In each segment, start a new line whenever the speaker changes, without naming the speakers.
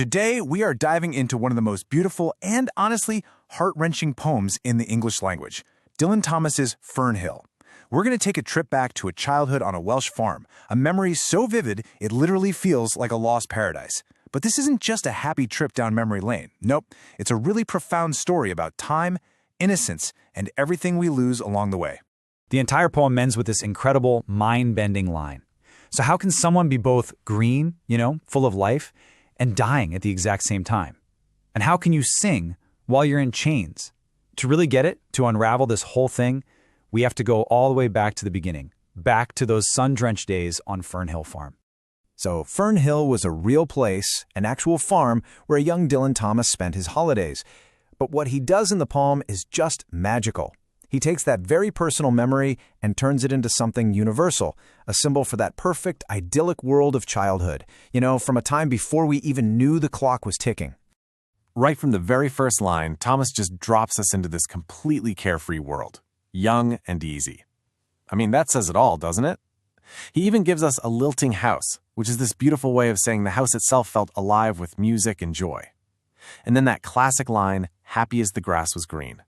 Today, we are diving into one of the most beautiful and honestly heart-wrenching poems in the English language, Dylan Thomas's Fern Hill. We're going to take a trip back to a childhood on a Welsh farm, a memory so vivid it literally feels like a lost paradise. But this isn't just a happy trip down memory lane. Nope, it's a really profound story about time, innocence, and everything we lose along the way.
The entire poem ends with this incredible, mind-bending line. So how can someone be both green, full of life, and dying at the exact same time? And how can you sing while you're in chains? To really get it, to unravel this whole thing, we have to go all the way back to the beginning, back to those sun-drenched days on Fern Hill Farm.
So Fern Hill was a real place, an actual farm where a young Dylan Thomas spent his holidays. But what he does in the poem is just magical. He takes that very personal memory and turns it into something universal, a symbol for that perfect, idyllic world of childhood, from a time before we even knew the clock was ticking.
Right from the very first line, Thomas just drops us into this completely carefree world, young and easy. I mean, that says it all, doesn't it? He even gives us a lilting house, which is this beautiful way of saying the house itself felt alive with music and joy. And then that classic line, happy as the grass was green.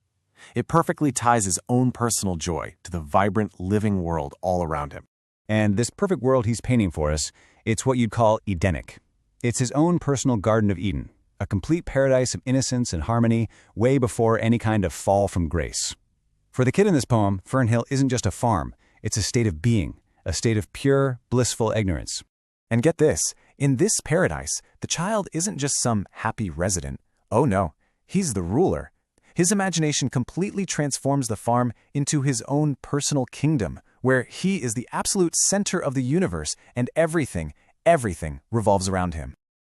It perfectly ties his own personal joy to the vibrant, living world all around him.
And this perfect world he's painting for us, it's what you'd call Edenic. It's his own personal Garden of Eden, a complete paradise of innocence and harmony, way before any kind of fall from grace. For the kid in this poem, Fern Hill isn't just a farm, it's a state of being, a state of pure, blissful ignorance.
And get this, in this paradise, the child isn't just some happy resident. Oh no, he's the ruler. His imagination completely transforms the farm into his own personal kingdom, where he is the absolute center of the universe and everything revolves around him.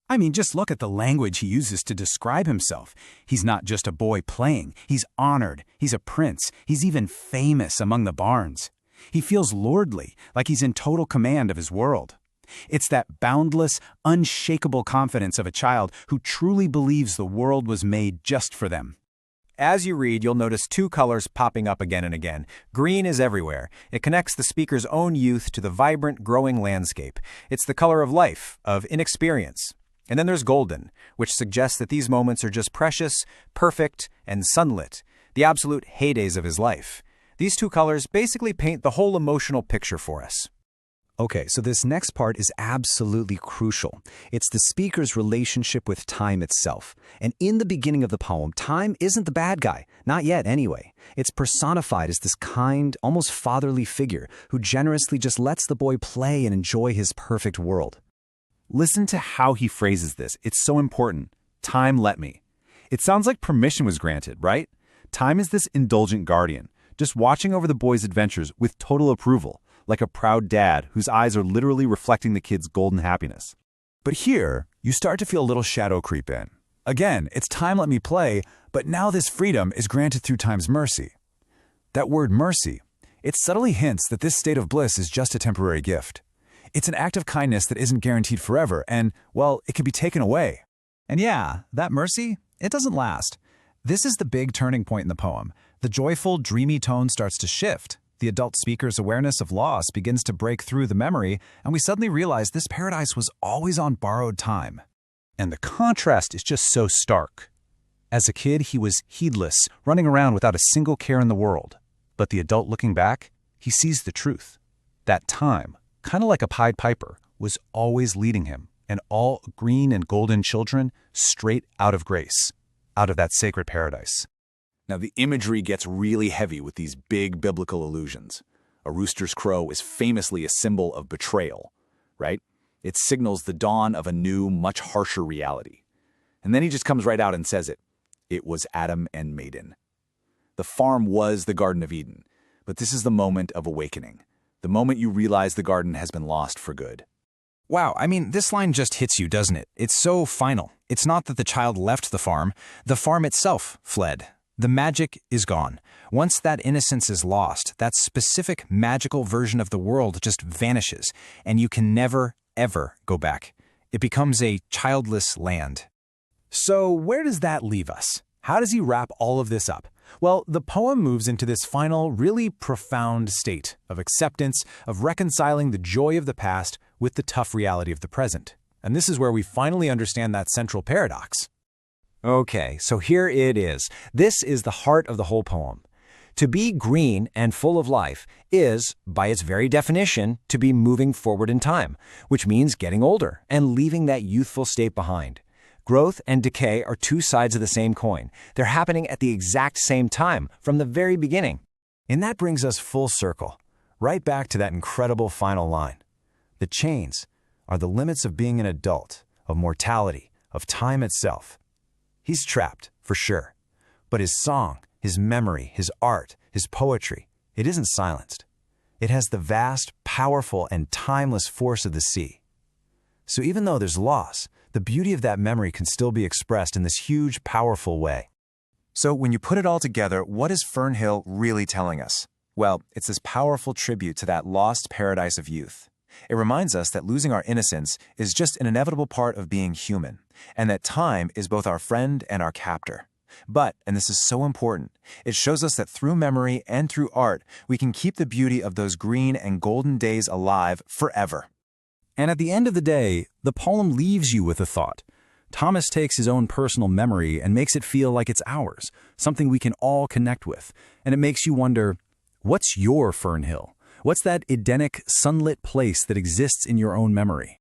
I mean, just look at the language he uses to describe himself. He's not just a boy playing. He's honored. He's a prince. He's even famous among the barns. He feels lordly, like he's in total command of his world. It's that boundless, unshakable confidence of a child who truly believes the world was made just for them.
As you read, you'll notice two colors popping up again and again. Green is everywhere. It connects the speaker's own youth to the vibrant, growing landscape. It's the color of life, of inexperience. And then there's golden, which suggests that these moments are just precious, perfect, and sunlit, the absolute heydays of his life. These two colors basically paint the whole emotional picture for us.
Okay, so this next part is absolutely crucial. It's the speaker's relationship with time itself. And in the beginning of the poem, time isn't the bad guy. Not yet, anyway. It's personified as this kind, almost fatherly figure who generously just lets the boy play and enjoy his perfect world.
Listen to how he phrases this. It's so important. Time let me. It sounds like permission was granted, right? Time is this indulgent guardian, just watching over the boy's adventures with total approval, like a proud dad whose eyes are literally reflecting the kid's golden happiness.
But here, you start to feel a little shadow creep in. Again, it's time let me play, but now this freedom is granted through time's mercy. That word mercy, it subtly hints that this state of bliss is just a temporary gift. It's an act of kindness that isn't guaranteed forever, and, well, it can be taken away. And yeah, that mercy, it doesn't last. This is the big turning point in the poem. The joyful, dreamy tone starts to shift. The adult speaker's awareness of loss begins to break through the memory, and we suddenly realize this paradise was always on borrowed time. And the contrast is just so stark. As a kid, he was heedless, running around without a single care in the world. But the adult looking back, he sees the truth. That time, kind of like a Pied Piper, was always leading him, and all green and golden children straight out of grace, out of that sacred paradise.
Now, the imagery gets really heavy with these big biblical allusions. A rooster's crow is famously a symbol of betrayal, right? It signals the dawn of a new, much harsher reality. And then he just comes right out and says it. It was Adam and Maiden. The farm was the Garden of Eden, but this is the moment of awakening, the moment you realize the garden has been lost for good.
Wow, I mean, this line just hits you, doesn't it? It's so final. It's not that the child left the farm itself fled. The magic is gone. Once that innocence is lost, that specific magical version of the world just vanishes, and you can never, ever go back. It becomes a childless land. So where does that leave us? How does he wrap all of this up? Well, the poem moves into this final, really profound state of acceptance, of reconciling the joy of the past with the tough reality of the present.
And this is where we finally understand that central paradox.
Okay, so here it is. This is the heart of the whole poem. To be green and full of life is, by its very definition, to be moving forward in time, which means getting older and leaving that youthful state behind. Growth and decay are two sides of the same coin. They're happening at the exact same time, from the very beginning.
And that brings us full circle, right back to that incredible final line. The chains are the limits of being an adult, of mortality, of time itself. He's trapped, for sure. But his song, his memory, his art, his poetry, it isn't silenced. It has the vast, powerful, and timeless force of the sea. So even though there's loss, the beauty of that memory can still be expressed in this huge, powerful way.
So when you put it all together, what is Fern Hill really telling us? Well, it's this powerful tribute to that lost paradise of youth. It reminds us that losing our innocence is just an inevitable part of being human, and that time is both our friend and our captor. But, and this is so important, it shows us that through memory and through art, we can keep the beauty of those green and golden days alive forever.
And at the end of the day, the poem leaves you with a thought. Thomas takes his own personal memory and makes it feel like it's ours, something we can all connect with. And it makes you wonder, what's your Fern Hill? What's that Edenic, sunlit place that exists in your own memory?